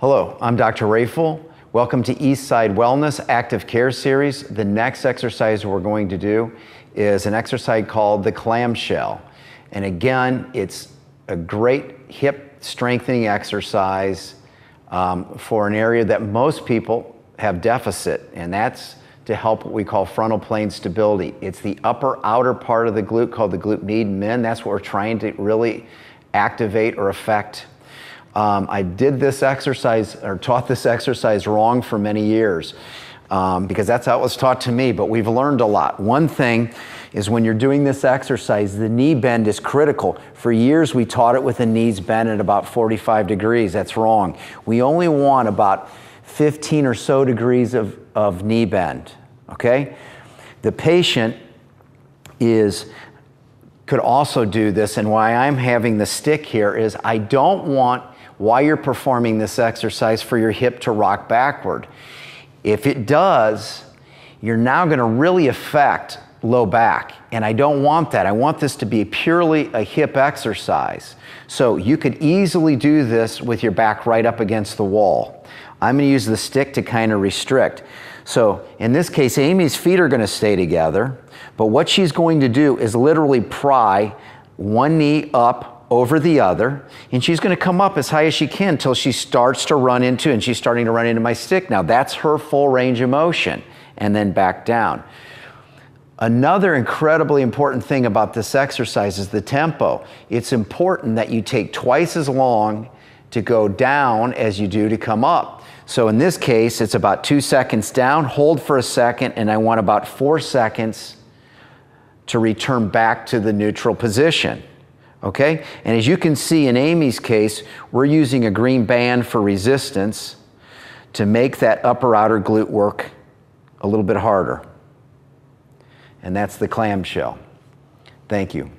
Hello, I'm Dr. Rafel. Welcome to Eastside Wellness Active Care Series. The next exercise we're going to do is an exercise called the Clamshell. And again, it's a great hip strengthening exercise for an area that most people have deficit, and that's to help what we call frontal plane stability. It's the upper outer part of the glute called the glute med min. That's what we're trying to really activate or affect. I did this exercise, or taught this exercise wrong for many years because that's how it was taught to me, but we've learned a lot. One thing is when you're doing this exercise, the knee bend is critical. For years we taught it with the knees bent at about 45 degrees. That's wrong. We only want about 15 or so degrees of knee bend, okay? The patient could also do this, and why I'm having the stick here is I don't want, while you're performing this exercise, for your hip to rock backward. If it does, you're now gonna really affect low back, and I don't want that. I want this to be purely a hip exercise. So you could easily do this with your back right up against the wall. I'm gonna use the stick to kind of restrict. So in this case, Amy's feet are gonna stay together, but what she's going to do is literally pry one knee up over the other, and she's gonna come up as high as she can until she starts to run into, and she's starting to run into my stick now. That's her full range of motion, and then back down. Another incredibly important thing about this exercise is the tempo. It's important that you take twice as long to go down as you do to come up. So in this case, it's about 2 seconds down, hold for a second, and I want about 4 seconds to return back to the neutral position, okay? And as you can see in Amy's case, we're using a green band for resistance to make that upper outer glute work a little bit harder. And that's the clamshell. Thank you.